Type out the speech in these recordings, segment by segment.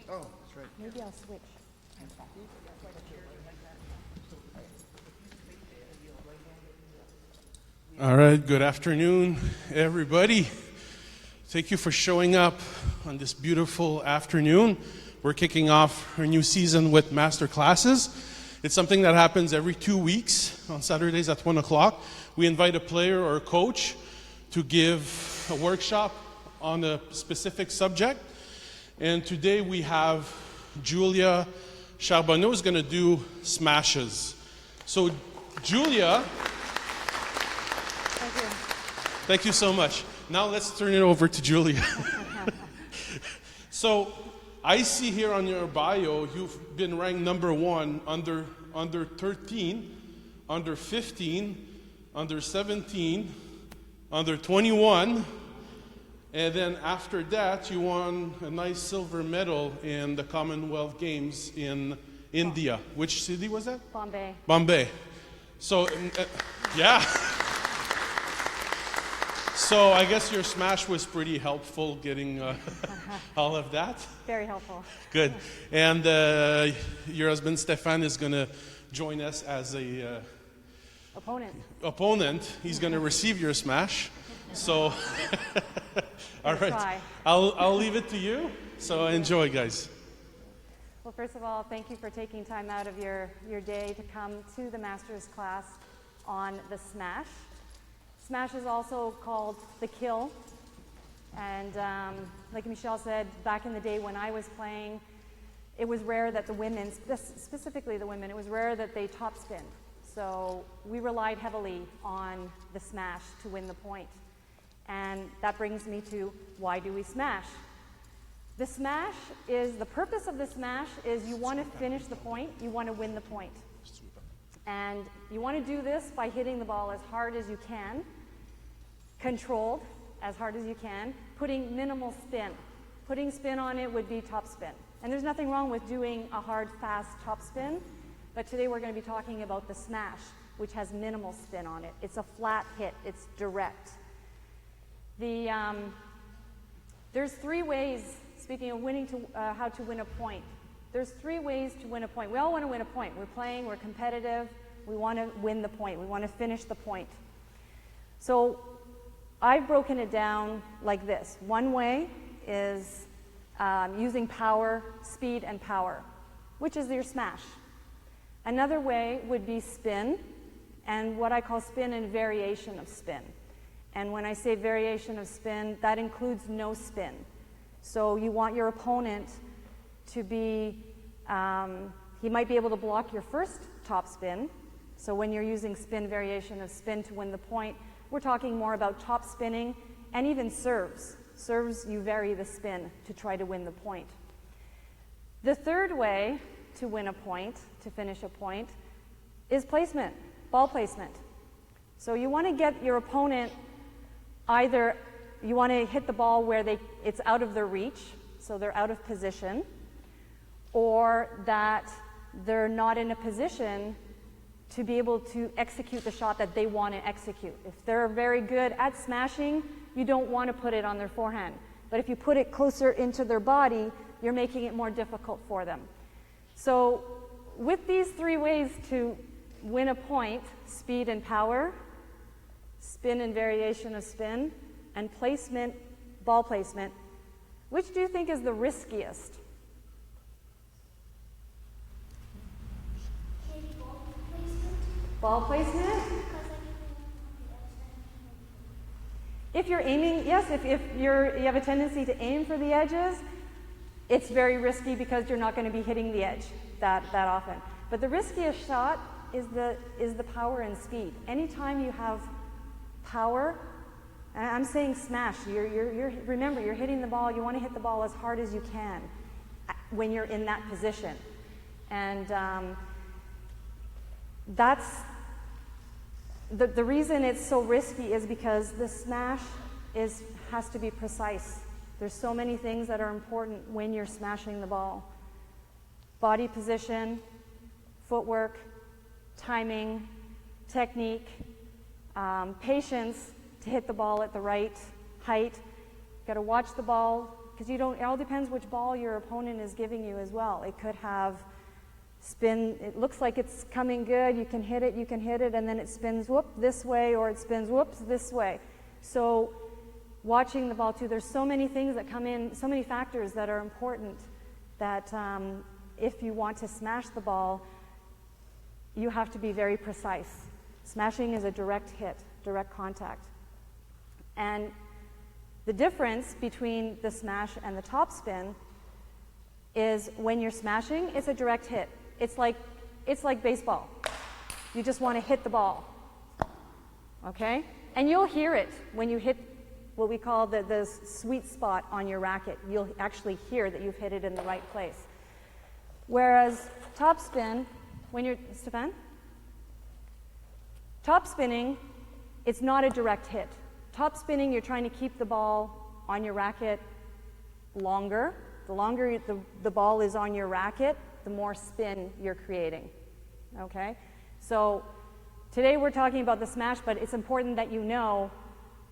Oh, that's right. Maybe I'll switch. All right, good afternoon, everybody. Thank you for showing up on this beautiful afternoon. We're kicking off our new season with MasterClasses. It's something that happens every 2 weeks on Saturdays at 1 o'clock. We invite a player or a coach to give a workshop on a specific subject. And today we have Julia Charbonneau is going to do smashes. So Julia... Thank you so much. Now let's turn it over to Julia. So I see here on your bio, you've been ranked number 1 under 13, under 15, under 17, under 21, and then after that you won a nice silver medal in the Commonwealth Games in India. Which city was that? Bombay. Bombay. So, yeah. So I guess your smash was pretty helpful getting all of that. Very helpful. Good. And your husband Stefan is going to join us as a opponent. He's going to receive your smash. So, all right. I'll leave it to you. So enjoy, guys. Well, first of all, thank you for taking time out of your day to come to the Master's class on the smash. Smash is also called the kill, and like Michelle said, back in the day when I was playing, it was rare that the women, specifically the women, it was rare that they topspin. So we relied heavily on the smash to win the point. And that brings me to, why do we smash? The purpose of the smash is you want to finish the point, you want to win the point. And you want to do this by hitting the ball as hard as you can, controlled as hard as you can, putting minimal spin. Putting spin on it would be topspin. And there's nothing wrong with doing a hard, fast topspin, but today we're going to be talking about the smash, which has minimal spin on it. It's a flat hit. It's direct. There's 3 ways, speaking of how to win a point, there's 3 ways to win a point. We all want to win a point. We're playing, we're competitive, we want to win the point, we want to finish the point. So I've broken it down like this. One way is using power, speed, and power, which is your smash. Another way would be spin, and what I call spin and variation of spin. And when I say variation of spin, that includes no spin. So you want your opponent to be, he might be able to block your first top spin. So when you're using spin variation of spin to win the point, we're talking more about top spinning and even serves. Serves, you vary the spin to try to win the point. The third way to win a point, to finish a point, is placement, ball placement. So you want to get your opponent either, you want to hit the ball where it's out of their reach, so they're out of position, or that they're not in a position to be able to execute the shot that they want to execute. If they're very good at smashing, you don't want to put it on their forehand. But if you put it closer into their body, you're making it more difficult for them. So with these 3 ways to win a point, speed and power, spin and variation of spin, and placement, ball placement, which do you think is the riskiest? Ball placement? If you're aiming, yes, if you have a tendency to aim for the edges, it's very risky because you're not going to be hitting the edge that often. But the riskiest shot is the power and speed. Anytime you have power, and I'm saying smash, remember, you're hitting the ball, you want to hit the ball as hard as you can when you're in that position. And that's the reason it's so risky is because the smash has to be precise. There's so many things that are important when you're smashing the ball. Body position, footwork, timing, technique, patience to hit the ball at the right height. You've got to watch the ball because it all depends which ball your opponent is giving you as well. It could have spin, it looks like it's coming good, you can hit it, and then it spins whoop this way, or it spins whoops this way. So watching the ball too, there's so many things that come in, so many factors that are important that if you want to smash the ball, you have to be very precise. Smashing is a direct hit, direct contact. And the difference between the smash and the topspin is when you're smashing, it's a direct hit. It's like baseball. You just want to hit the ball, okay? And you'll hear it when you hit what we call the sweet spot on your racket. You'll actually hear that you've hit it in the right place. Whereas topspin, when you're, Stefan? Top spinning, it's not a direct hit. Top spinning, you're trying to keep the ball on your racket longer. The longer the ball is on your racket, the more spin you're creating, okay? So today we're talking about the smash, but it's important that you know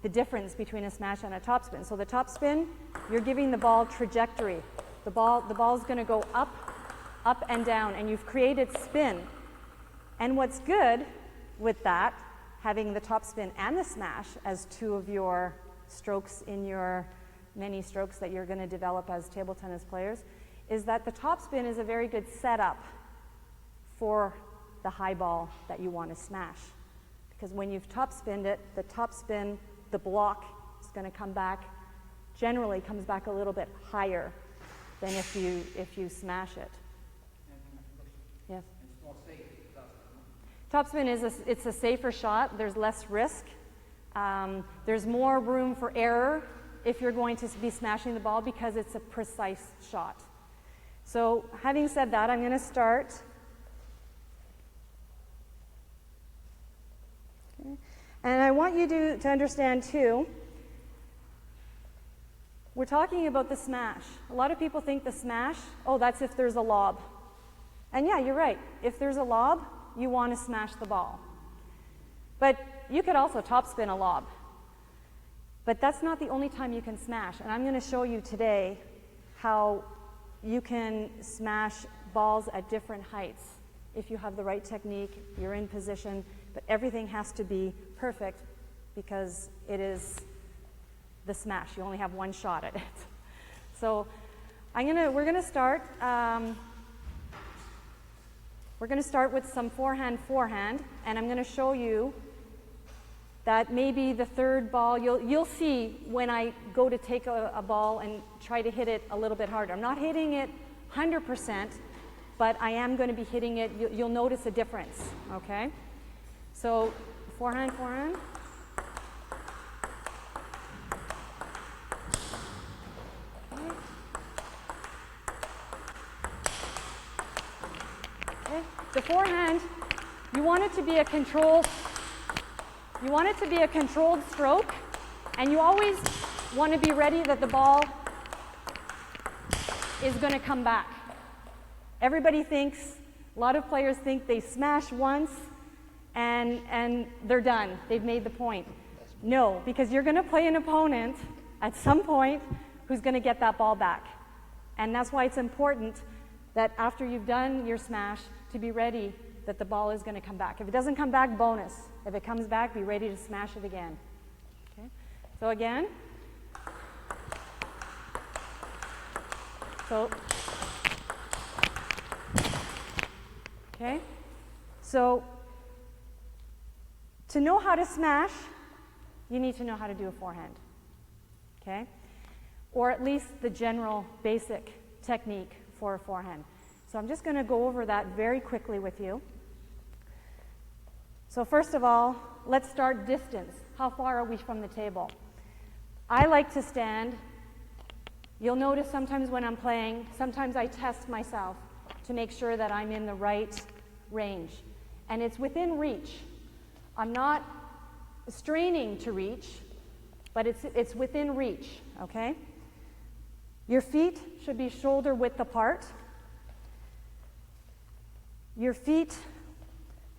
the difference between a smash and a topspin. So the topspin, you're giving the ball trajectory. The ball's going to go up and down, and you've created spin. And what's good with that, having the topspin and the smash as two of your strokes in your many strokes that you're going to develop as table tennis players, is that the topspin is a very good setup for the high ball that you want to smash. Because when you've topspinned it, the topspin, the block is going to come back, generally comes back a little bit higher than if you smash it. Yes? It's more safe. Topspin it's a safer shot. There's less risk. There's more room for error if you're going to be smashing the ball because it's a precise shot. So having said that, I'm going to start. Okay. And I want you to understand too, we're talking about the smash. A lot of people think the smash, oh, that's if there's a lob. And yeah, you're right. If there's a lob, you want to smash the ball. But you could also topspin a lob. But that's not the only time you can smash. And I'm going to show you today how you can smash balls at different heights. If you have the right technique, you're in position, but everything has to be perfect because it is the smash. You only have one shot at it. So we're going to start with some forehand, and I'm going to show you that maybe the third ball, you'll see when I go to take a ball and try to hit it a little bit harder. I'm not hitting it 100%, but I am going to be hitting it. You'll notice a difference, okay? So forehand. Okay. The forehand, you want it to be a controlled stroke, and you always want to be ready that the ball is going to come back. Everybody thinks, a lot of players think they smash once and they're done. They've made the point. No, because you're going to play an opponent at some point who's going to get that ball back. And that's why it's important that after you've done your smash, to be ready that the ball is going to come back. If it doesn't come back, bonus. If it comes back, be ready to smash it again. Okay? So again. Okay? So to know how to smash, you need to know how to do a forehand. Okay? Or at least the general basic technique for a forehand. So I'm just going to go over that very quickly with you. So first of all, let's start distance. How far are we from the table? I like to stand. You'll notice sometimes when I'm playing, sometimes I test myself to make sure that I'm in the right range. And it's within reach. I'm not straining to reach, but it's within reach, okay? Your feet should be shoulder width apart. Your feet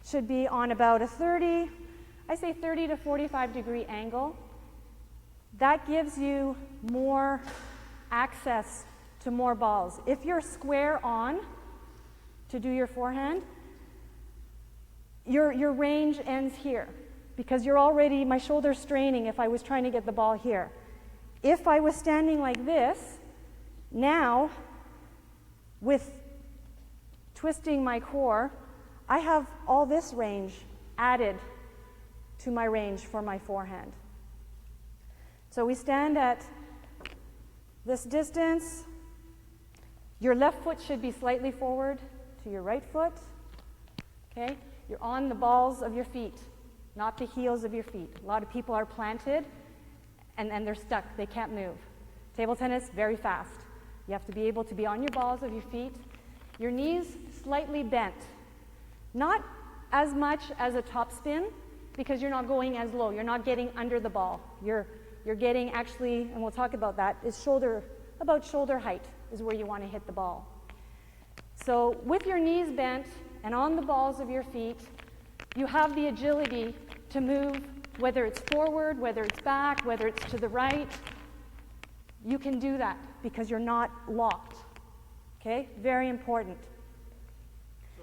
should be on about a 30 to 45 degree angle. That gives you more access to more balls. If you're square on to do your forehand, your range ends here because you're already, my shoulder's straining if I was trying to get the ball here. If I was standing like this, now with twisting my core, I have all this range added to my range for my forehand. So we stand at this distance. Your left foot should be slightly forward to your right foot. Okay? You're on the balls of your feet, not the heels of your feet. A lot of people are planted and they're stuck. They can't move. Table tennis, very fast. You have to be able to be on your balls of your feet. Your knees slightly bent. Not as much as a topspin because you're not going as low. You're not getting under the ball. You're getting actually, and we'll talk about that, is about shoulder height is where you want to hit the ball. So with your knees bent and on the balls of your feet, you have the agility to move, whether it's forward, whether it's back, whether it's to the right. You can do that because you're not locked. Okay? Very important. So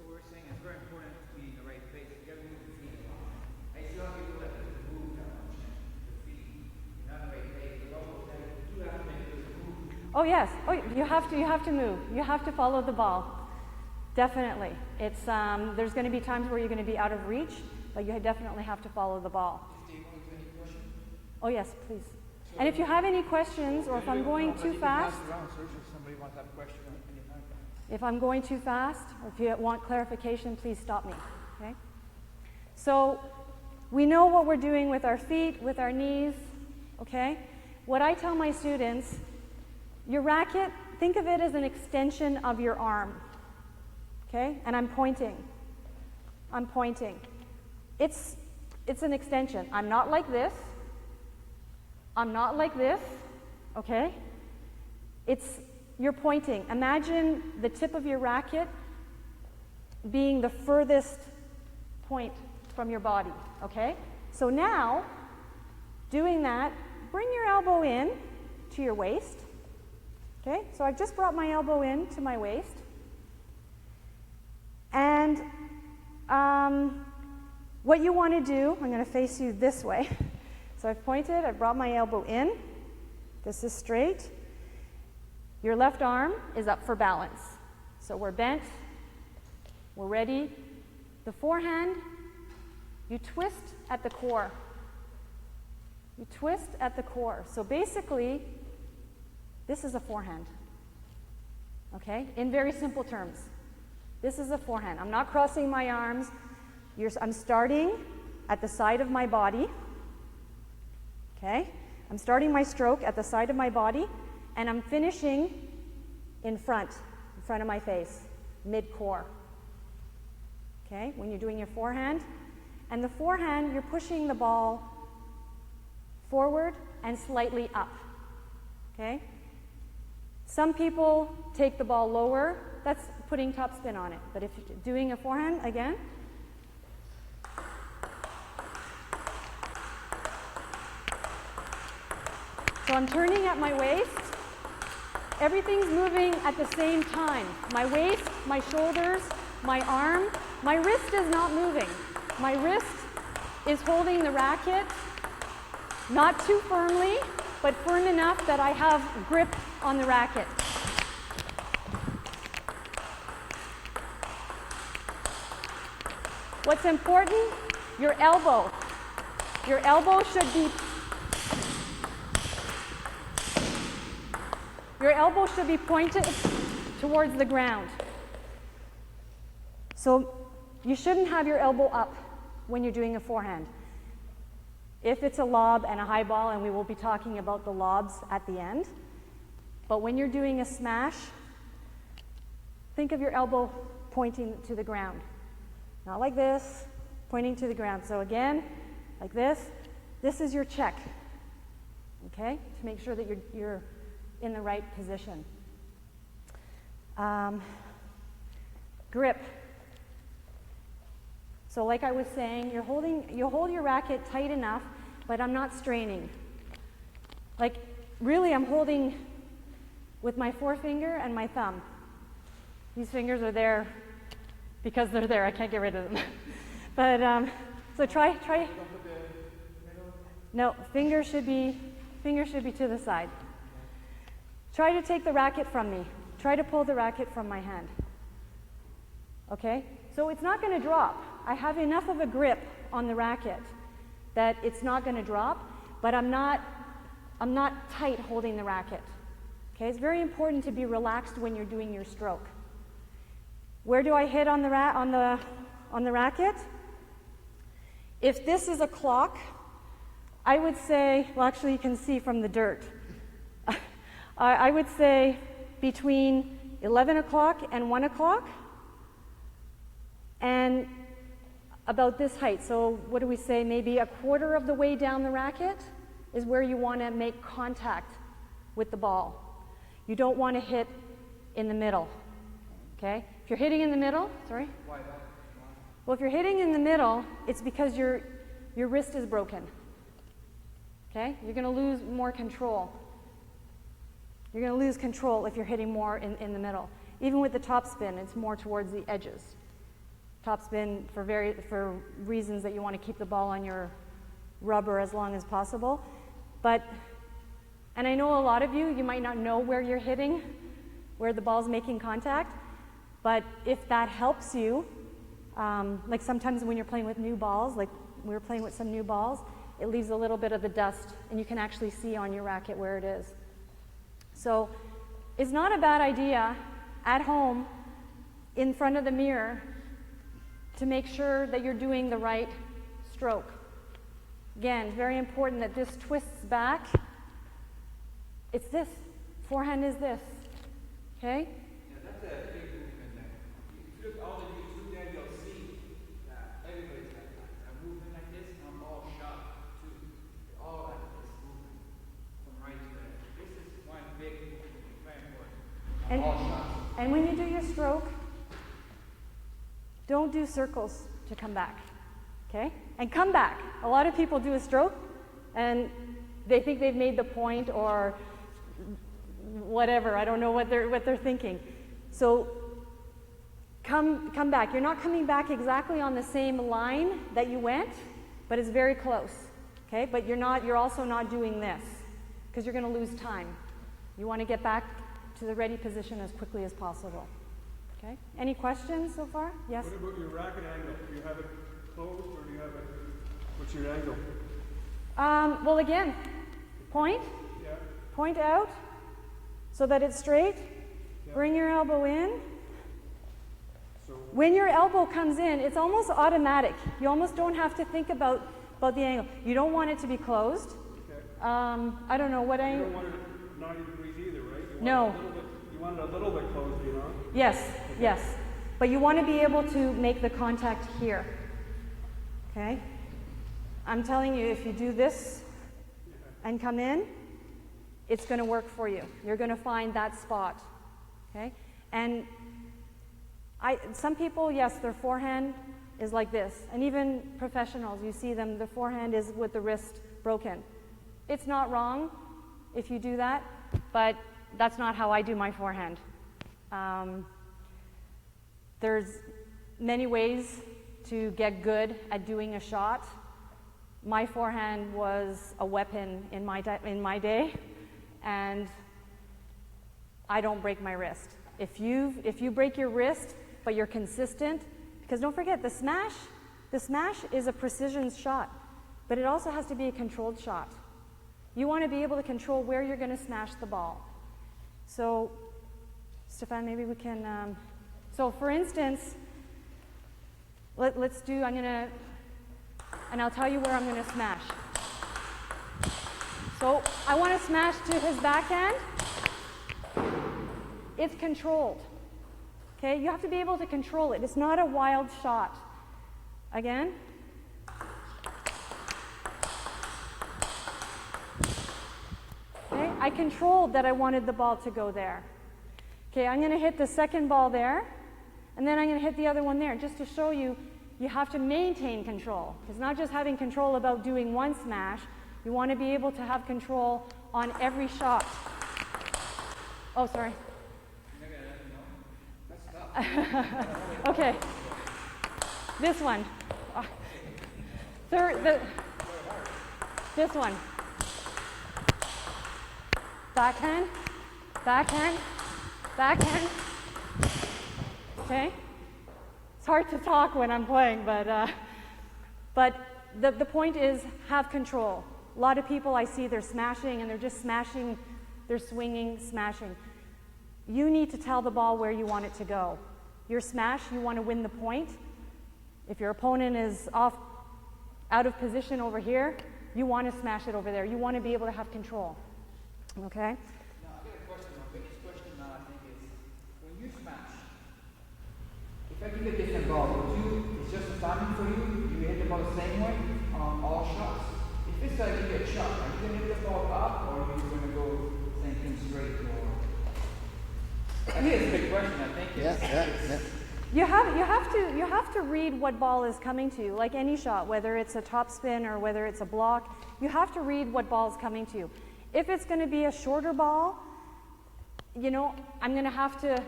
we're saying it's very important to be in the right place. You got to move the feet. I see a lot of people that doesn't move that much. The feet, you're not in the right place. The elbows, you have to make this move. Oh yes. Oh, you have to move. You have to follow the ball. Definitely. It's there's going to be times where you're going to be out of reach, but you definitely have to follow the ball. Is Dave with any question? Oh yes, please. And if you have any questions, or if I'm going too fast, Somebody wants to have a question at any time. if I'm going too fast, or if you want clarification, please stop me. Okay? So we know what we're doing with our feet, with our knees. Okay? What I tell my students, your racket, think of it as an extension of your arm. Okay? And I'm pointing. I'm pointing. It's an extension. I'm not like this. I'm not like this, okay? You're pointing. Imagine the tip of your racket being the furthest point from your body, okay? So now, doing that, bring your elbow in to your waist, okay? So I've just brought my elbow in to my waist. And what you want to do, I'm going to face you this way. So I've pointed, I've brought my elbow in. This is straight. Your left arm is up for balance. So we're bent, we're ready. The forehand, you twist at the core. You twist at the core. So basically, this is a forehand. Okay? In very simple terms. This is a forehand. I'm not crossing my arms. I'm starting at the side of my body. Okay? I'm starting my stroke at the side of my body, and I'm finishing in front of my face, mid-core. Okay? When you're doing your forehand. And the forehand, you're pushing the ball forward and slightly up. Okay? Some people take the ball lower. That's putting topspin on it. But if you're doing a forehand, again, so I'm turning at my waist. Everything's moving at the same time. My waist, my shoulders, my arm. My wrist is not moving. My wrist is holding the racket, not too firmly, but firm enough that I have grip on the racket. What's important? Your elbow. Your elbow should be pointed towards the ground. So you shouldn't have your elbow up when you're doing a forehand. If it's a lob and a high ball, and we will be talking about the lobs at the end, but when you're doing a smash, think of your elbow pointing to the ground. Not like this, pointing to the ground. So again, like this. This is your check, okay? To make sure that you're in the right position. Grip. So like I was saying, you hold your racket tight enough, but I'm not straining. Like, really, I'm holding with my forefinger and my thumb. These fingers are there because they're there. I can't get rid of them. But so try. No, finger should be to the side. Try to take the racket from me. Try to pull the racket from my hand. Okay? So it's not going to drop. I have enough of a grip on the racket that it's not going to drop, but I'm not tight holding the racket. Okay? It's very important to be relaxed when you're doing your stroke. Where do I hit on the racket? If this is a clock, I would say, well, actually you can see from the dirt. I would say between 11 o'clock and 1 o'clock, and about this height. So what do we say? Maybe a quarter of the way down the racket is where you want to make contact with the ball. You don't want to hit in the middle. Okay? If you're hitting in the middle, sorry? Why that? Well, if you're hitting in the middle, it's because your wrist is broken. Okay? You're going to lose more control. You're going to lose control if you're hitting more in the middle. Even with the topspin, it's more towards the edges. Topspin for reasons that you want to keep the ball on your rubber as long as possible. But, and I know a lot of you might not know where you're hitting, where the ball's making contact, but if that helps you, like sometimes when you're playing with new balls, like we were playing with some new balls, it leaves a little bit of the dust, and you can actually see on your racket where it is. So it's not a bad idea at home in front of the mirror to make sure that you're doing the right stroke. Again, it's very important that this twists back. It's this. Forehand is this. Okay? Yeah, that's a big movement there. If you look all the YouTube there, you'll see that everybody's got a movement like this, and I'm all shot too. They all have this movement from right to left. This is one big movement, very important. All shots. And when you do your stroke, don't do circles to come back, okay? And come back. A lot of people do a stroke, and they think they've made the point or whatever. I don't know what they're thinking. So come back. You're not coming back exactly on the same line that you went, but it's very close, okay? But you're also not doing this because you're going to lose time. You want to get back to the ready position as quickly as possible. Okay. Any questions so far? Yes? What about your racket angle? Do you have it closed or do you have it, what's your angle? Well, again, point. Yeah. Point out so that it's straight. Yeah. Bring your elbow in. So When your elbow comes in, it's almost automatic. You almost don't have to think about the angle. You don't want it to be closed. okay. I don't know what You I... don't want it 90 degrees either, right? You want No. It a little bit, you want it a little bit closed, you know? Yes, yes. But you want to be able to make the contact here. Okay? I'm telling you, if you do this and come in, it's going to work for you. You're going to find that spot. Okay? And some people, yes, their forehand is like this. And even professionals, you see them, the forehand is with the wrist broken. It's not wrong if you do that, but that's not how I do my forehand. There's many ways to get good at doing a shot. My forehand was a weapon in my day, and I don't break my wrist. If you break your wrist, but you're consistent, because don't forget, the smash is a precision shot, but it also has to be a controlled shot. You want to be able to control where you're going to smash the ball. So, Stefan, maybe we can, so for instance, let's do, and I'll tell you where I'm going to smash. So I want to smash to his backhand. It's controlled. Okay, you have to be able to control it. It's not a wild shot. Again. Okay, I controlled that I wanted the ball to go there. Okay, I'm going to hit the second ball there, and then I'm going to hit the other one there, just to show you, you have to maintain control. It's not just having control about doing one smash. You want to be able to have control on every shot. Oh, sorry. You're not gonna let me know? That's tough. Okay. This one. This one. Backhand, backhand, backhand. Okay? It's hard to talk when I'm playing, but the point is have control. A lot of people I see, they're smashing and they're just smashing, they're swinging, smashing. You need to tell the ball where you want it to go. Your smash, you want to win the point. If your opponent is out of position over here, you want to smash it over there. You want to be able to have control. Okay? Now, I got a question. My biggest question now, I think, is when you smash, if I give you a different ball, it's just a timing for you? You hit the ball the same way on all shots? If it's like you get shot, are you going to hit the ball up or are you going to go same thing straight? Or... I think it's a big question. I think it's... You have to read what ball is coming to you, like any shot, whether it's a top spin or whether it's a block. You have to read what ball is coming to you. If it's going to be a shorter ball, you know, I'm going to have to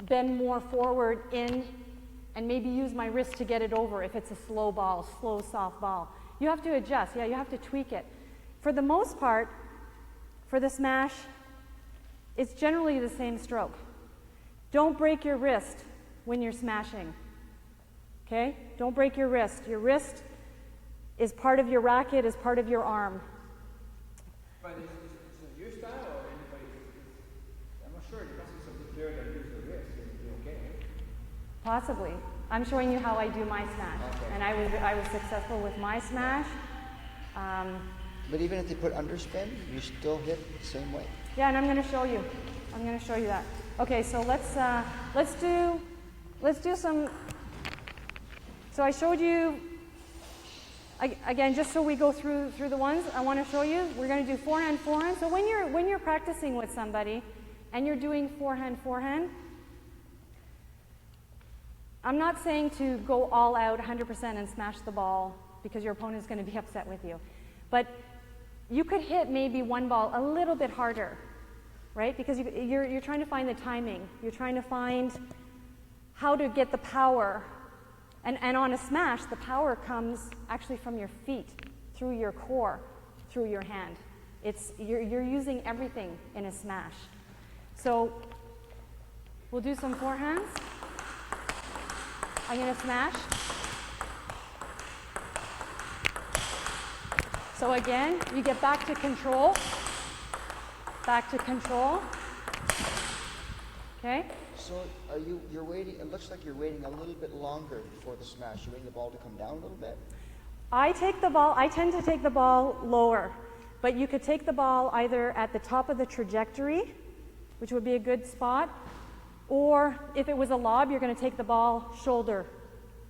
bend more forward in and maybe use my wrist to get it over if it's a slow ball, slow, soft ball. You have to adjust. Yeah, you have to tweak it. For the most part, for the smash, it's generally the same stroke. Don't break your wrist when you're smashing. Okay? Don't break your wrist. Your wrist is part of your racket, is part of your arm. But is it your style or anybody's? I'm not sure. There must be some player that uses the wrist. Is it okay? Possibly. I'm showing you how I do my smash. Okay. And I was successful with my smash. But even if they put underspin, you still hit the same way. Yeah, and I'm going to show you. I'm going to show you that. Okay, so let's do some. So I showed you again, just so we go through the ones. I want to show you. We're going to do forehand, forehand. So when you're practicing with somebody, and you're doing forehand, forehand. I'm not saying to go all out 100% and smash the ball because your opponent's going to be upset with you, but you could hit maybe one ball a little bit harder. Right? Because you're trying to find the timing. You're trying to find how to get the power. And on a smash, the power comes actually from your feet, through your core, through your hand. You're using everything in a smash. So we'll do some forehands. I'm going to smash. So again, you get back to control. Back to control. Okay? So you're waiting, it looks like you're waiting a little bit longer before the smash. You're waiting the ball to come down a little bit? I tend to take the ball lower, but you could take the ball either at the top of the trajectory, which would be a good spot, or if it was a lob, you're going to take the ball shoulder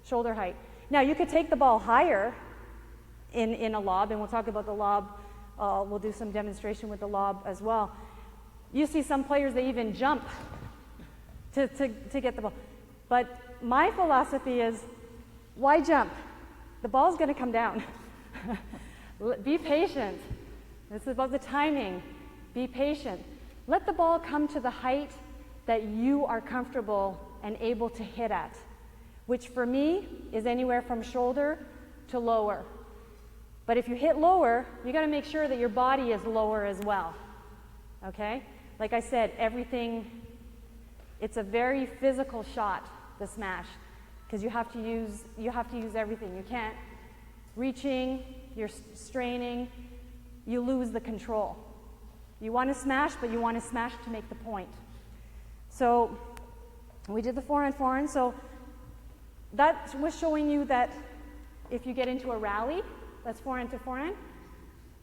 height. Now you could take the ball higher in a lob, and we'll talk about the lob. We'll do some demonstration with the lob as well. You see some players, they even jump to get the ball. But my philosophy is, why jump? The ball's going to come down. Be patient. This is about the timing. Be patient. Let the ball come to the height that you are comfortable and able to hit at, which for me is anywhere from shoulder to lower. But if you hit lower, you got to make sure that your body is lower as well. Okay? Like I said, everything, it's a very physical shot, the smash, because you have to use everything. You can't reaching, you're straining, you lose the control. You want to smash, but you want to smash to make the point. So we did the forehand, forehand. So that was showing you that if you get into a rally, that's forehand to forehand,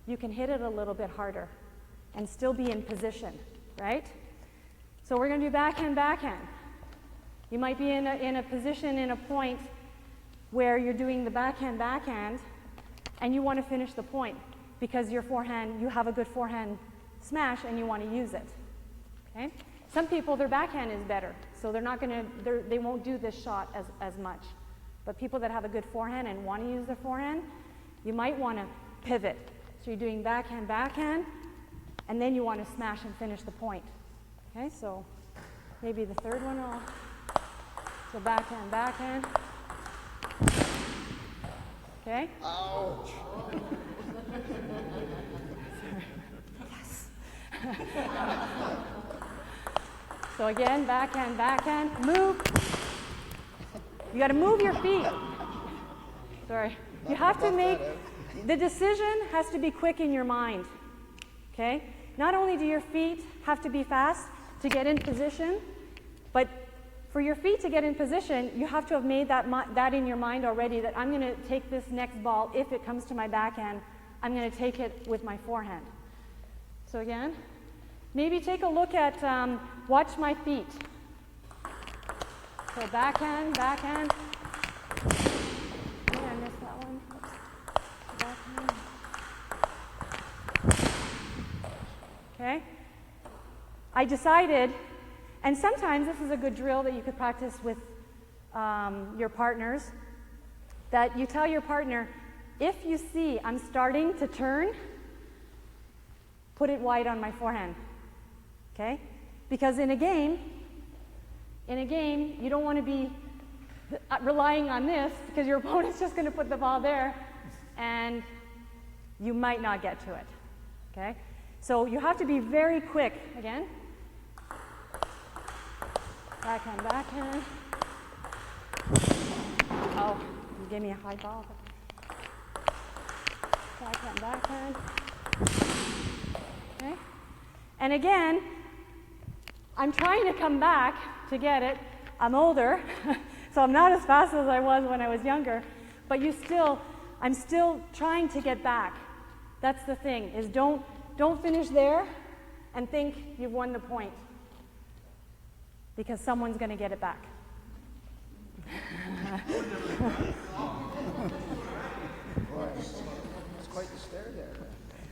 you can hit it a little bit harder and still be in position, right? So we're going to do backhand, backhand. You might be in a position, in a point where you're doing the backhand, backhand, and you want to finish the point because your forehand, you have a good forehand smash and you want to use it, okay? Some people, their backhand is better, so they won't do this shot as much. But people that have a good forehand and want to use their forehand, you might want to pivot. So you're doing backhand, backhand, and then you want to smash and finish the point. Okay, so maybe the third one will, so backhand, backhand. Okay? Ouch. Yes. So again, backhand, backhand, move. You got to move your feet. Sorry. You have to make, the decision has to be quick in your mind. Okay? Not only do your feet have to be fast to get in position, but for your feet to get in position, you have to have made that in your mind already, that I'm going to take this next ball, if it comes to my backhand, I'm going to take it with my forehand. So again, maybe take a look at, watch my feet. So backhand, backhand. Oh, I missed that one. Oops. Backhand. Okay. I decided, and sometimes this is a good drill that you could practice with your partners, that you tell your partner, if you see I'm starting to turn, put it wide on my forehand. Okay? Because in a game, you don't want to be relying on this, because your opponent's just going to put the ball there and you might not get to it. Okay? So you have to be very quick. Again. Backhand, backhand. Oh, you gave me a high ball. Backhand, backhand. Okay? And again, I'm trying to come back to get it. I'm older, so I'm not as fast as I was when I was younger, but I'm still trying to get back. That's the thing, is don't finish there and think you've won the point, because someone's going to get it back. Boy, it's quite the stare there.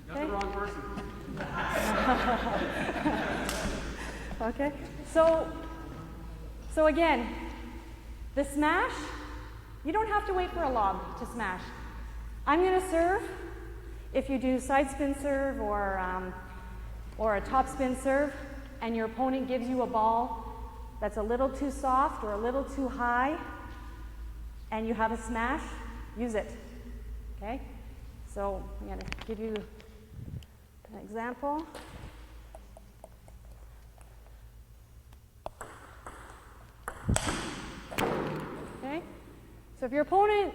Got the wrong person. Okay, so again, the smash, you don't have to wait for a lob to smash. I'm going to serve. If you do side spin serve or a top spin serve, and your opponent gives you a ball that's a little too soft or a little too high, and you have a smash, use it. Okay? So I'm going to give you an example. Okay? So if your opponent,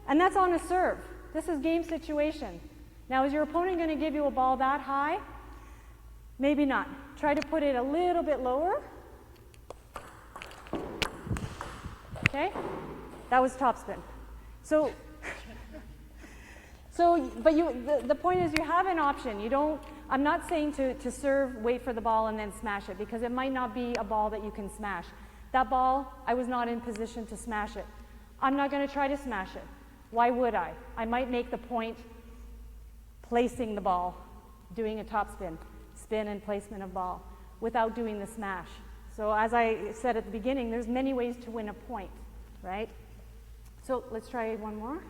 and that's on a serve, this is game situation. Now, is your opponent going to give you a ball that high? Maybe not. Try to put it a little bit lower. Okay? That was topspin. But the point is, you have an option. You don't, I'm not saying to serve, wait for the ball, and then smash it, because it might not be a ball that you can smash. That ball, I was not in position to smash it. I'm not going to try to smash it. Why would I? I might make the point placing the ball, doing a topspin, spin and placement of ball, without doing the smash. So as I said at the beginning, there's many ways to win a point, right? So let's try one more.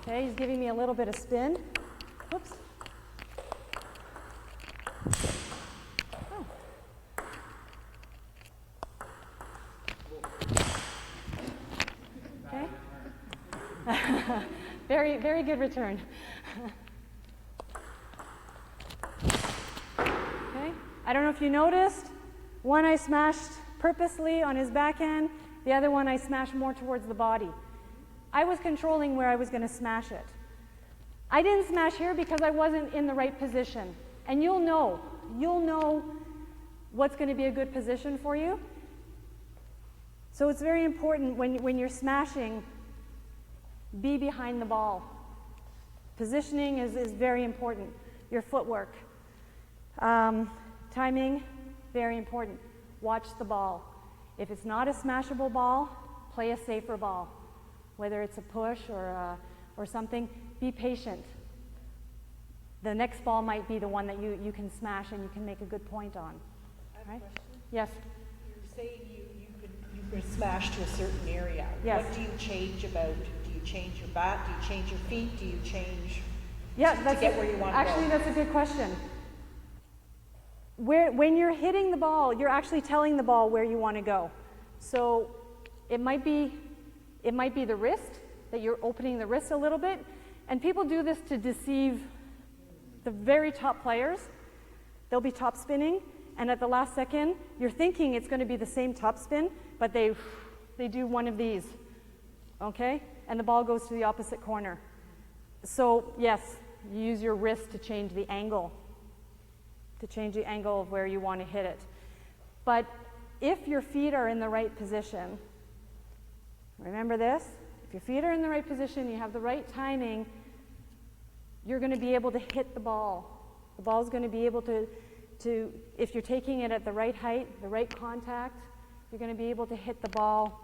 Okay, he's giving me a little bit of spin. Whoops. Oh. Okay. Very, very good return. Okay. I don't know if you noticed, one I smashed purposely on his backhand, the other one I smashed more towards the body. I was controlling where I was going to smash it. I didn't smash here because I wasn't in the right position. And you'll know what's going to be a good position for you. So it's very important when you're smashing, be behind the ball. Positioning is very important. Your footwork. Timing, very important. Watch the ball. If it's not a smashable ball, play a safer ball. Whether it's a push or something, be patient. The next ball might be the one that you can smash and you can make a good point on. I have Right? a question. Yes. You're saying you could smash to a certain area. Yes. What do you change about? Do you change your bat? Do you change your feet? Do you change Yeah, to get where you want to go? actually, that's a good question. When you're hitting the ball, you're actually telling the ball where you want to go. So it might be the wrist, that you're opening the wrist a little bit. And people do this to deceive the very top players. They'll be top spinning, and at the last second, you're thinking it's going to be the same top spin, but they do one of these, okay? And the ball goes to the opposite corner. So yes, you use your wrist to change the angle of where you want to hit it. But if your feet are in the right position, remember this, if your feet are in the right position, you have the right timing, you're going to be able to hit the ball. The ball's going to be able to, if you're taking it at the right height, the right contact, you're going to be able to hit the ball.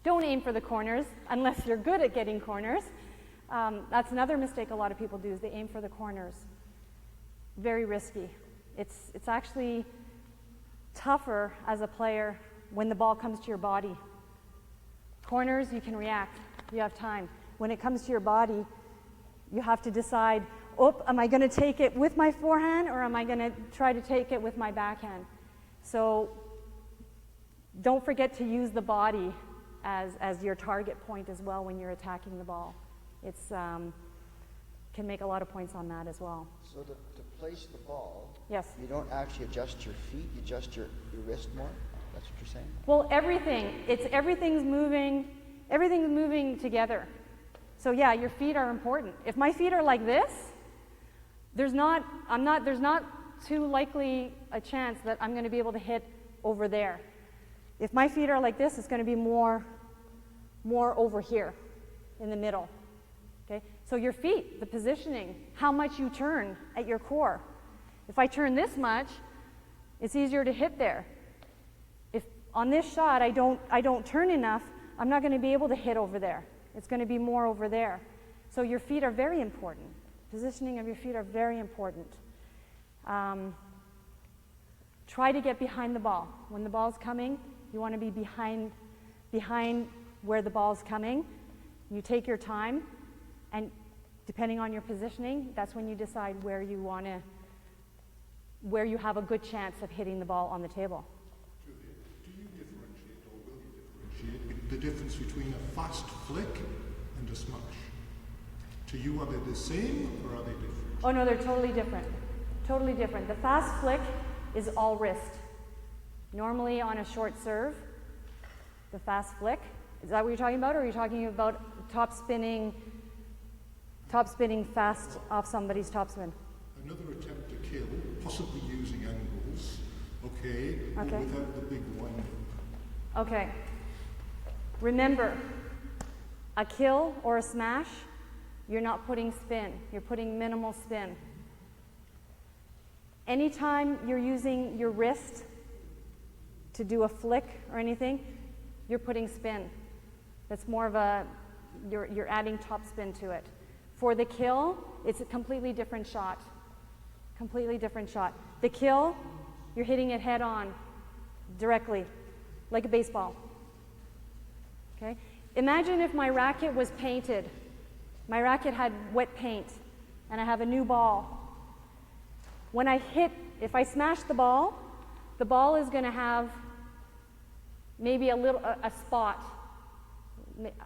Don't aim for the corners unless you're good at getting corners. That's another mistake a lot of people do, is they aim for the corners. Very risky. It's actually tougher as a player when the ball comes to your body. Corners, you can react. You have time. When it comes to your body, you have to decide, am I going to take it with my forehand, or am I going to try to take it with my backhand? So don't forget to use the body as your target point as well when you're attacking the ball. It's can make a lot of points on that as well. So to place the ball, Yes. you don't actually adjust your feet, you adjust your wrist more? That's what you're saying? Well, everything's moving together. So yeah, your feet are important. If my feet are like this, there's not too likely a chance that I'm going to be able to hit over there. If my feet are like this, it's going to be more over here in the middle. Okay? So your feet, the positioning, how much you turn at your core. If I turn this much, it's easier to hit there. If on this shot I don't turn enough, I'm not going to be able to hit over there. It's going to be more over there. So your feet are very important. Positioning of your feet are very important. Try to get behind the ball. When the ball's coming, you want to be behind where the ball's coming. You take your time, and depending on your positioning, that's when you decide where you have a good chance of hitting the ball on the table. Julia, do you differentiate, or will you differentiate, the difference between a fast flick and a smash? To you, are they the same, or are they different? Oh no, they're totally different. Totally different. The fast flick is all wrist. Normally on a short serve, the fast flick, is that what you're talking about, or are you talking about top spinning fast off somebody's topspin? Another attempt to kill, possibly using angles, okay, but Okay. without the big wind. Okay. Remember, a kill or a smash, you're not putting spin. You're putting minimal spin. Anytime you're using your wrist to do a flick or anything, you're putting spin. That's more of you're adding top spin to it. For the kill, it's a completely different shot. Completely different shot. The kill, you're hitting it head on, directly, like a baseball. Okay? Imagine if my racket was painted. My racket had wet paint, and I have a new ball. When I hit, if I smash the ball is going to have maybe a spot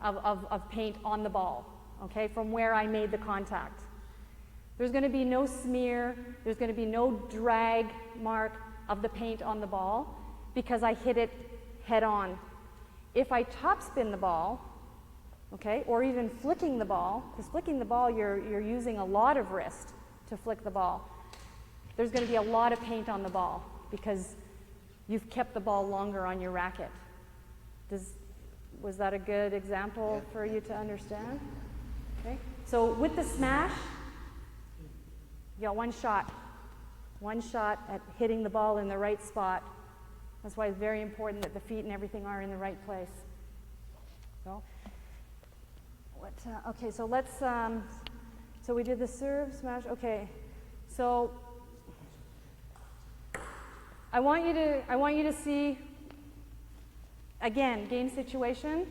of paint on the ball, okay, from where I made the contact. There's going to be no smear, there's going to be no drag mark of the paint on the ball because I hit it head on. If I topspin the ball, okay, or even flicking the ball, because flicking the ball, you're using a lot of wrist to flick the ball. There's going to be a lot of paint on the ball because you've kept the ball longer on your racket. Was that a good example for you to understand? Okay. So with the smash, you got one shot at hitting the ball in the right spot. That's why it's very important that the feet and everything are in the right place. So, okay, so let's, so we did the serve, smash, okay. So, I want you to see, again, game situation.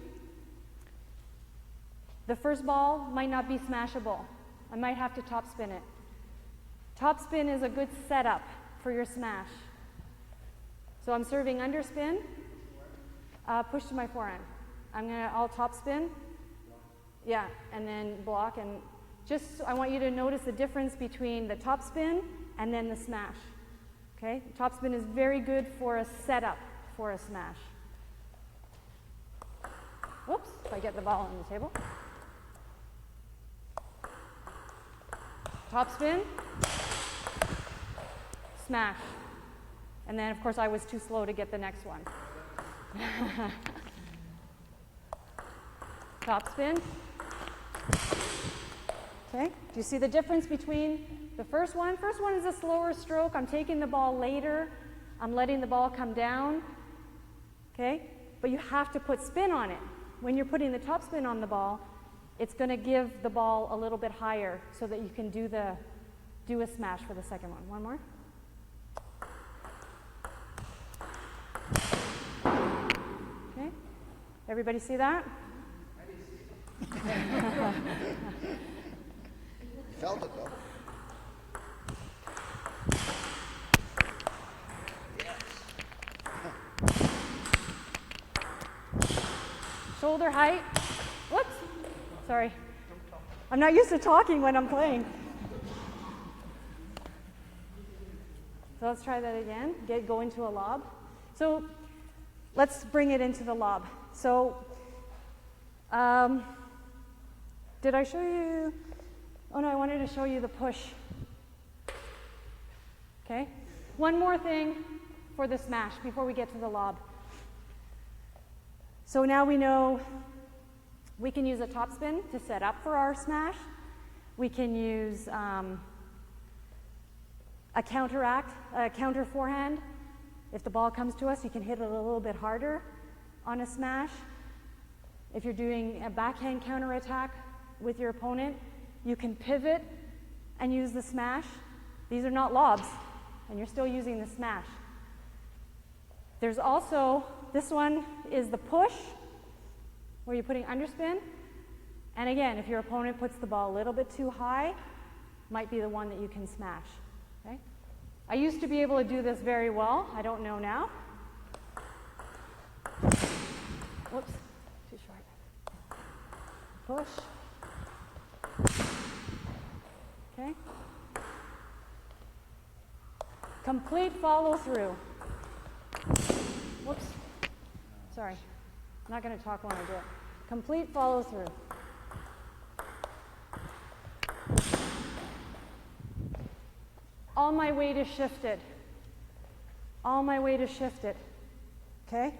The first ball might not be smashable. I might have to top spin it. Top spin is a good setup for your smash. So I'm serving underspin, push to my forehand. I'll top spin, yeah, and then block, and just, I want you to notice the difference between the top spin and then the smash, okay? Top spin is very good for a setup for a smash. Whoops, if I get the ball on the table. Top spin, smash. And then, of course, I was too slow to get the next one. Top spin. Okay, do you see the difference between the first one? First one is a slower stroke. I'm taking the ball later. I'm letting the ball come down. Okay, but you have to put spin on it. When you're putting the top spin on the ball, it's going to give the ball a little bit higher so that you can do a smash for the second one. One more. Okay, everybody see that? Felt it though. Shoulder height. Whoops. Sorry. I'm not used to talking when I'm playing. So let's try that again. Go into a lob. So let's bring it into the lob. So did I show you? Oh no, I wanted to show you the push. Okay. One more thing for the smash before we get to the lob. So now we know we can use a topspin to set up for our smash. We can use a counter forehand. If the ball comes to us, you can hit it a little bit harder on a smash. If you're doing a backhand counterattack with your opponent, you can pivot and use the smash. These are not lobs, and you're still using the smash. There's also, this one is the push, where you're putting underspin. And again, if your opponent puts the ball a little bit too high, might be the one that you can smash. Okay? I used to be able to do this very well. I don't know now. Whoops, too short. Push. Okay? Complete follow through. Whoops. Sorry. I'm not going to talk when I do it. Complete follow through. All my weight is shifted. All my weight is shifted. Okay?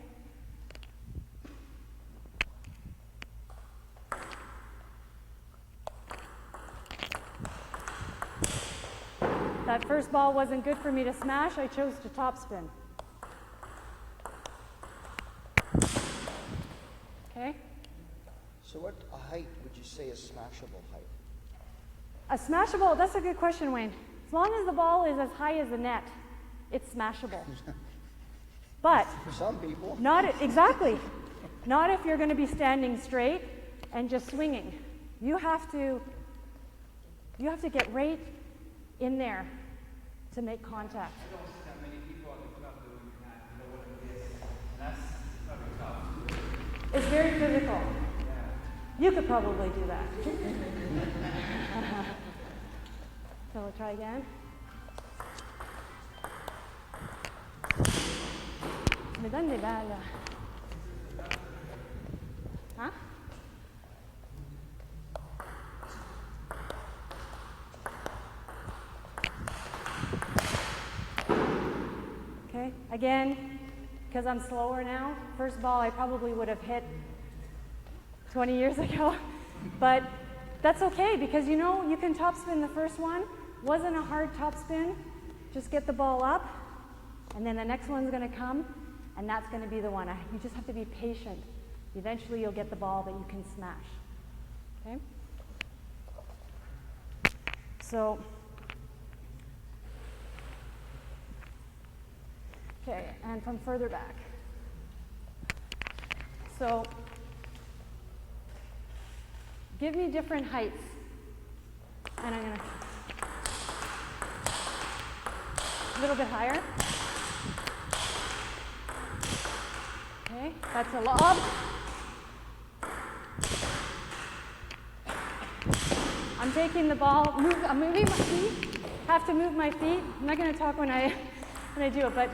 That first ball wasn't good for me to smash. I chose to topspin. Okay? So what height would you say is smashable height? A smashable, that's a good question, Wayne. As long as the ball is as high as the net, it's smashable. But Some people. exactly. Not if you're going to be standing straight and just swinging. You have to get right in there to make contact. I don't see that many people at the club doing that, know what it is. And that's probably tough. It's very physical. Yeah. You could probably do that. So we'll try again. Me donne des balles. Huh? Okay, again, because I'm slower now, first ball I probably would have hit 20 years ago, but that's okay because you know you can topspin the first one. Wasn't a hard topspin. Just get the ball up, and then the next one's going to come, and that's going to be the one. You just have to be patient. Eventually you'll get the ball that you can smash. Okay? So, okay, and from further back. So, Give me different heights. And I'm gonna, a little bit higher. Okay, that's a lob. I'm taking the ball, I'm moving my feet, have to move my feet. I'm not gonna talk when I do it, but,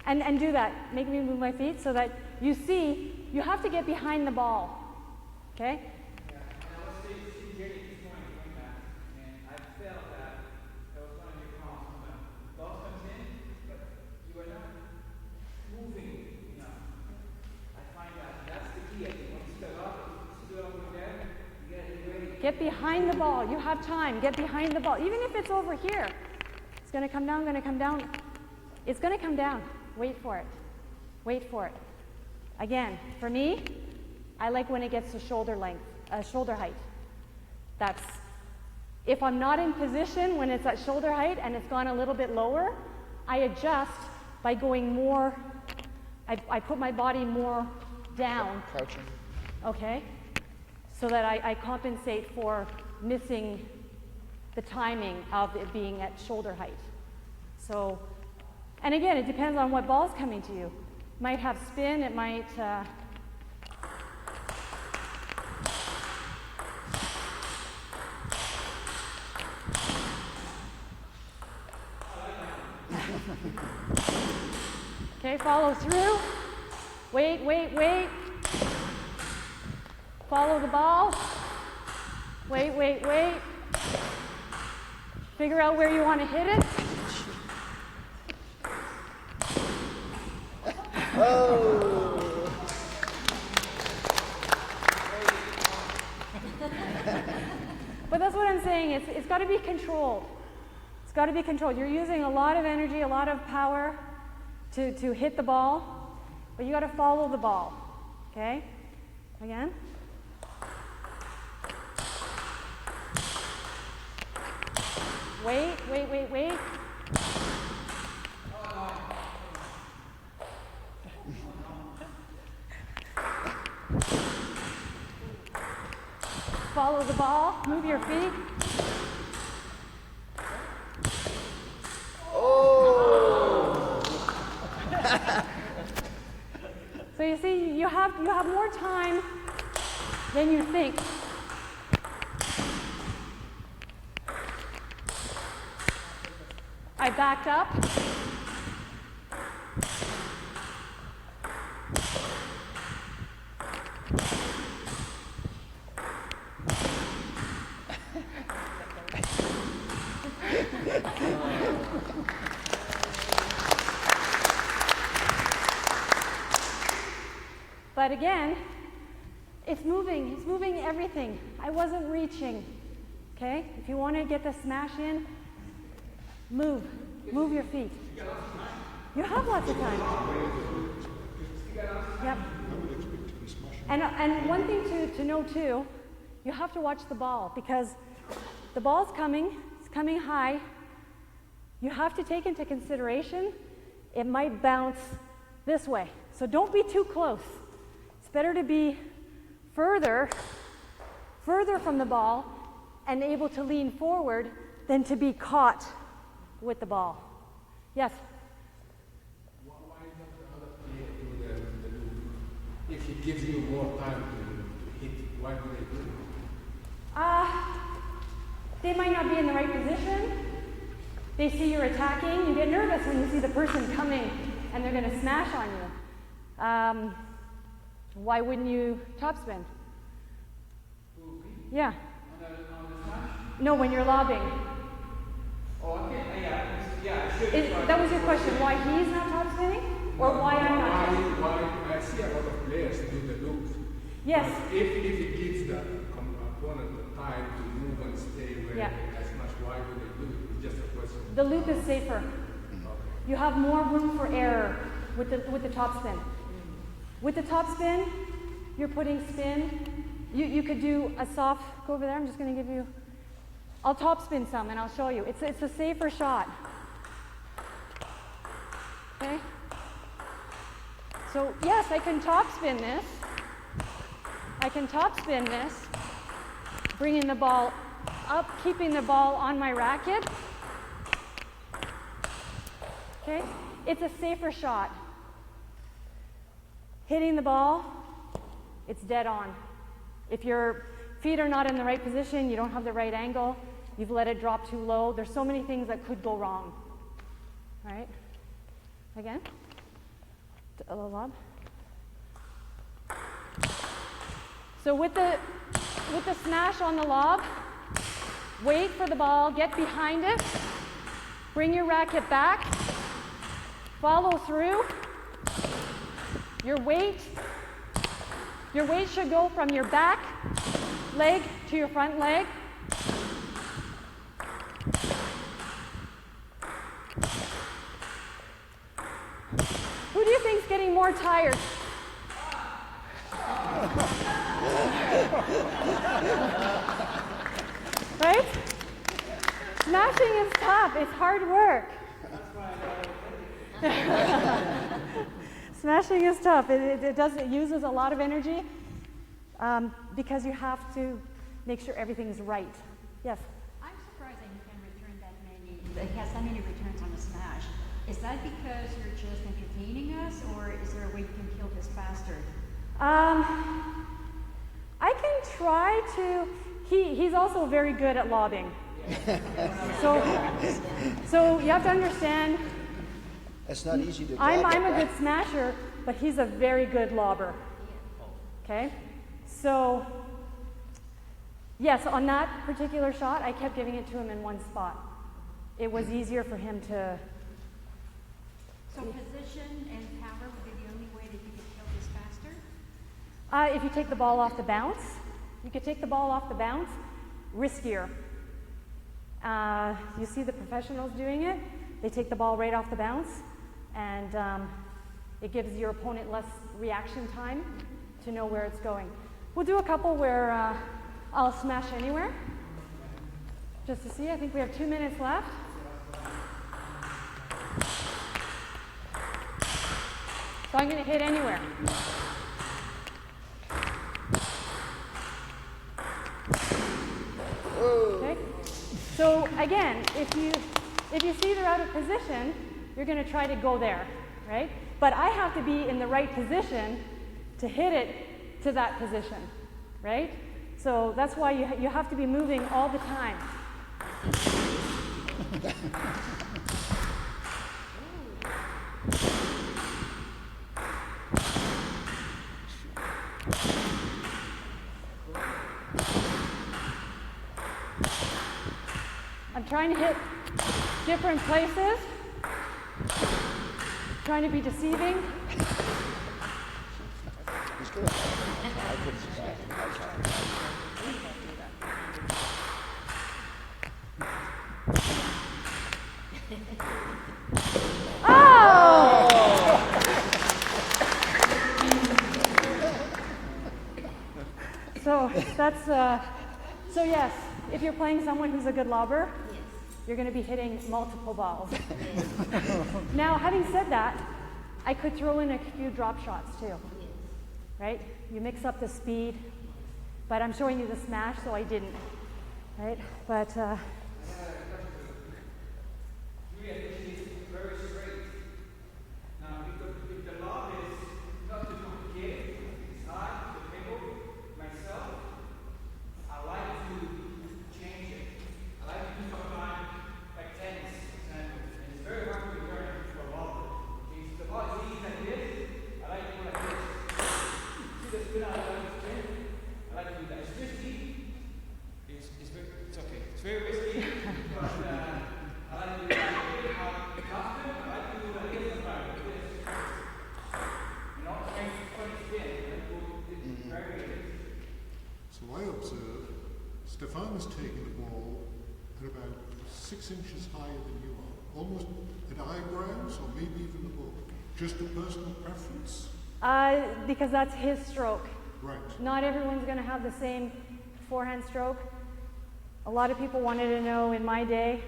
and do that. Make me move my feet so that you see, you have to get behind the ball, okay? Yeah, and I was seeing Jenny this morning doing that, and I felt that was one of your problems. When the ball comes in, but you are not moving enough. I find that's the key. I think when you stood up with that, you get ready. Get behind the ball. You have time. Get behind the ball. Even if it's over here. It's going to come down, going to come down. It's going to come down. Wait for it. Wait for it. Again, for me, I like when it gets to shoulder length, shoulder height. That's, if I'm not in position when it's at shoulder height and it's gone a little bit lower, I adjust by going more, I put my body more down. Crouching. Okay? So that I compensate for missing the timing of it being at shoulder height. So, and again, it depends on what ball's coming to you. It might have spin, it might, okay, follow through. Wait, wait, wait. Follow the ball. Wait, wait, wait. Figure out where you want to hit it. Oh! But that's what I'm saying. It's got to be controlled. It's got to be controlled. You're using a lot of energy, a lot of power to hit the ball, but you got to follow the ball. Okay? Again. Wait, wait, wait, wait. Follow the ball, move your feet. Oh! So you see, you have more time than you think. I backed up. But again, it's moving everything. I wasn't reaching, okay? If you want to get the smash in, move your feet. You have lots of time. Yep. And one thing to know too, you have to watch the ball because the ball's coming, it's coming high. You have to take into consideration it might bounce this way. So don't be too close. It's better to be further from the ball and able to lean forward than to be caught with the ball. Yes? Why not the other player do the loop? If he gives you more time to hit, why do they do it? They might not be in the right position. They see you're attacking. You get nervous when you see the person coming and they're going to smash on you. Why wouldn't you topspin? Yeah. No, when you're lobbing. Oh, okay. Yeah, I should. That was your question. Why he's not topspinning? Or why I'm not? Why I see a lot of players do the loops. Yes. But if it gives the opponent the time to move and stay where as much, why do they do it? It's just a question. The loop is safer. You have more room for error with the topspin. With the topspin, you're putting spin. You could do a soft, go over there, I'm just going to give you, I'll topspin some and I'll show you. It's a safer shot. Okay? So yes, I can topspin this. I can topspin this. bringing the ball up, keeping the ball on my racket. Okay, it's a safer shot. Hitting the ball, it's dead on. If your feet are not in the right position, you don't have the right angle, you've let it drop too low, there's so many things that could go wrong. All right, again, a little lob. So with the smash on the lob, wait for the ball, get behind it, bring your racket back, follow through. Your weight should go from your back leg to your front leg. Who do you think's getting more tired? Right? Smashing is tough. It's hard work. Smashing is tough. It uses a lot of energy because you have to make sure everything's right. Yes? I'm surprised that you can return that many, that has that many returns on a smash. Is that because you're just entertaining us, or is there a way you can kill this faster? I can try to. He's also very good at lobbing. So you have to understand. It's not easy to I'm block a it. good smasher, but he's a very good lobber. Okay? So, yes, on that particular shot, I kept giving it to him in one spot. It was easier for him to... So position and power would be the only way that you could kill this faster? If you take the ball off the bounce, you could take the ball off the bounce, riskier. You see the professionals doing it. They take the ball right off the bounce, and it gives your opponent less reaction time to know where it's going. We'll do a couple where I'll smash anywhere, just to see. I think we have 2 minutes left. So I'm going to hit anywhere. Okay. So again, if you see they're out of position, you're going to try to go there, right? But I have to be in the right position to hit it to that position, right? So that's why you have to be moving all the time. I'm trying to hit different places, trying to be deceiving. He's good. I couldn't do that. Oh! So that's, so yes, if you're playing someone who's a good lobber, you're going to be hitting multiple balls. Now, having said that, I could throw in a few drop shots too, right? You mix up the speed, but I'm showing you the smash, so I didn't, right? But, Very straight. Now, if the lob is not too complicated, it's hard to table myself, I like to change it. I like to do sometimes like tennis, and it's very hard to learn for a lobber. If the ball is easy like this, I like to go like this. See the spin out of the spin? I like to do that. It's risky. It's okay. It's very risky, but I like to do that. So I observe Stefan's taking the ball at about 6 inches higher than you are, almost at eyebrows or maybe even above. Just a personal preference? because that's his stroke. Right. Not everyone's going to have the same forehand stroke. A lot of people wanted to know in my day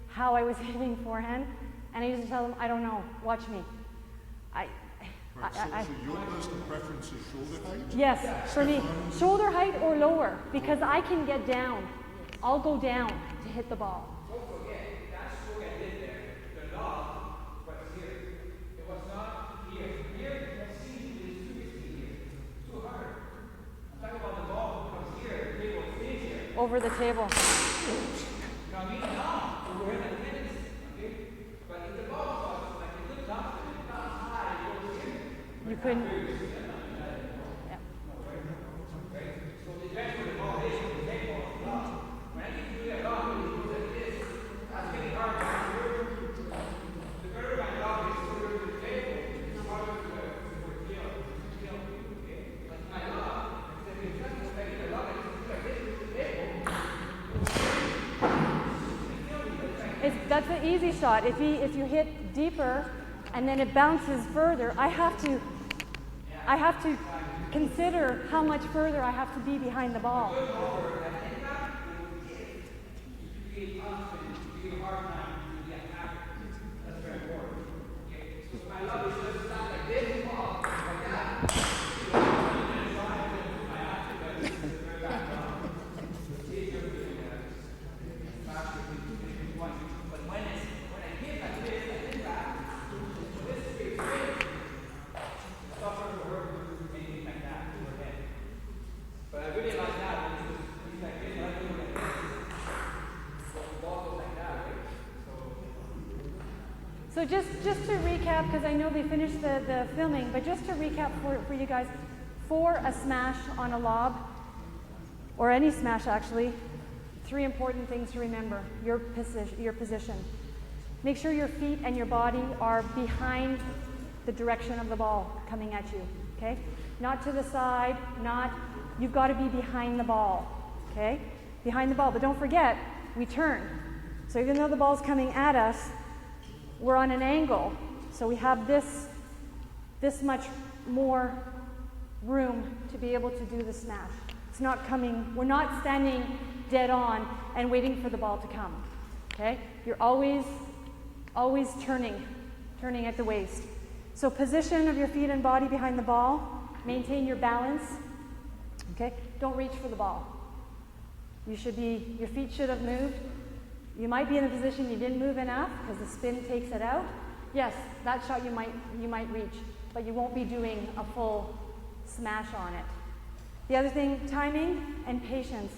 how I was hitting forehand, and I used to tell them, I don't know, watch me. Right, so your personal preference is shoulder height? Yes, for me, shoulder height or lower, because I can get down. I'll go down to hit the ball. Don't forget, that stroke I did there, the knob was here. It was not here. Here, you can see it is too risky here. Too hard. I'm talking about the ball comes here, the table stays here. Over the table. You know what I mean? Now, we're in a tennis, okay? But if the ball was like a good Thompson, and it's not high, it goes here. You couldn't. Yeah. So the best where the ball is, the table is not. When I get to do that dog, it goes like this. That's getting hard. The better my dog is further to the table, the harder to the field. Okay? Like my dog, instead of being flexible, if I get a dog, I just do like this to the table. That's an easy shot. If you hit deeper and then it bounces further, I have to consider how much further I have to be behind the ball. But I really like that when he's like this, I like doing like this. So the ball goes like that, right? So just to recap, because I know they finished the filming, but just to recap for you guys, for a smash on a lob, or any smash actually, 3 important things to remember. Your position. Make sure your feet and your body are behind the direction of the ball coming at you, okay? Not to the side, you've got to be behind the ball, okay? Behind the ball, but don't forget, we turn. So even though the ball's coming at us, we're on an angle. So we have this much more room to be able to do the smash. It's not coming, we're not standing dead on and waiting for the ball to come, okay? You're always turning at the waist. So position of your feet and body behind the ball, maintain your balance, okay? Don't reach for the ball. Your feet should have moved. You might be in a position you didn't move enough because the spin takes it out. Yes, that shot you might reach, but you won't be doing a full smash on it. The other thing, timing and patience.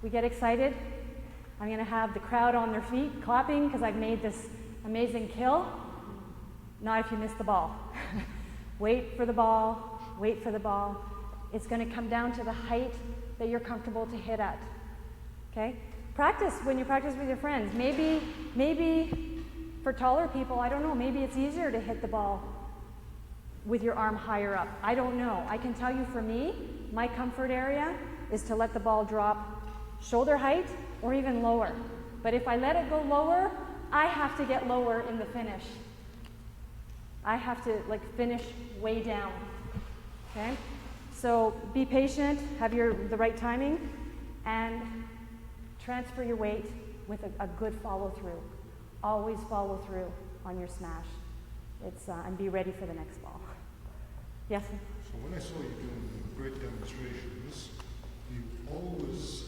We get excited. I'm going to have the crowd on their feet clapping because I've made this amazing kill. Not if you miss the ball. Wait for the ball, wait for the ball. It's going to come down to the height that you're comfortable to hit at. Okay? Practice when you practice with your friends. Maybe for taller people, I don't know, maybe it's easier to hit the ball with your arm higher up. I don't know. I can tell you for me, my comfort area is to let the ball drop shoulder height or even lower. But if I let it go lower, I have to get lower in the finish. I have to finish way down, okay? So be patient, have the right timing, and transfer your weight with a good follow through. Always follow through on your smash. And be ready for the next ball. Yes? So when I saw you doing great demonstrations, you always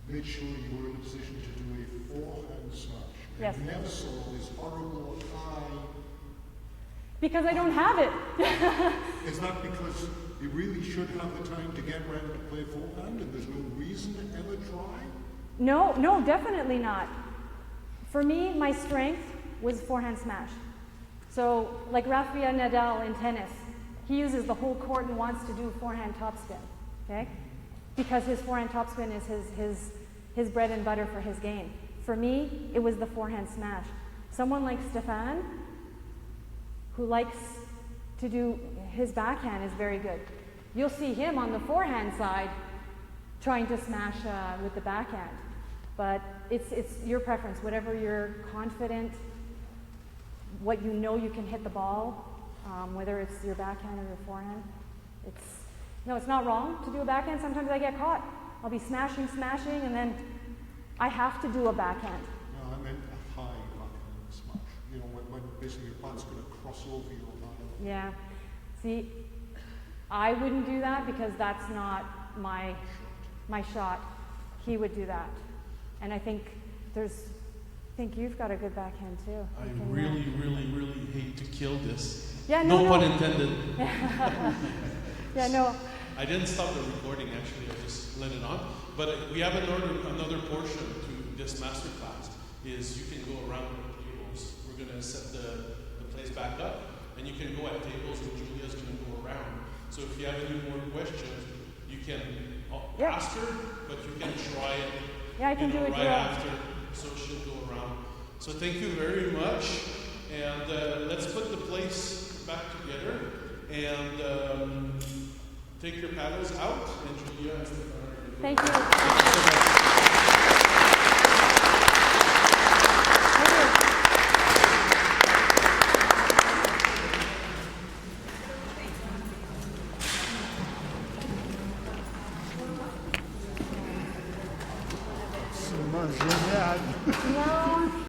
made sure you were in a position to do a forehand smash. Yes. I never saw this horrible high. Because I don't have it. Is that because you really should have the time to get around to play forehand and there's no reason to ever try? No, definitely not. For me, my strength was forehand smash. So, like Rafael Nadal in tennis, he uses the whole court and wants to do forehand topspin, okay? Because his forehand topspin is his bread and butter for his game. For me, it was the forehand smash. Someone like Stefan, who likes to do his backhand, is very good. You'll see him on the forehand side trying to smash with the backhand. But it's your preference, whatever you're confident, what you know you can hit the ball, whether it's your backhand or your forehand. It's not wrong to do a backhand. Sometimes I get caught. I'll be smashing, and then I have to do a backhand. No, I meant a high backhand smash. You know, when basically your part's going to cross over your line. Yeah. See, I wouldn't do that because that's not my shot. He would do that. And I think you've got a good backhand too. I You can, really, really, really hate to kill this. Yeah, no no. pun intended. Yeah, no. I didn't stop the recording, actually. I just let it on. But we have another portion to this masterclass is you can go around the tables. We're going to set the place back up, and you can go at tables, and Julia's going to go around. So if you have any more questions, you can ask her, but you can try it. Yeah, I can do it right here. after, so she'll go around. So thank you very much, and let's put the place back together, and take your paddles out, and Julia and Stefan are going to go. Thank you. Semana genial. Não.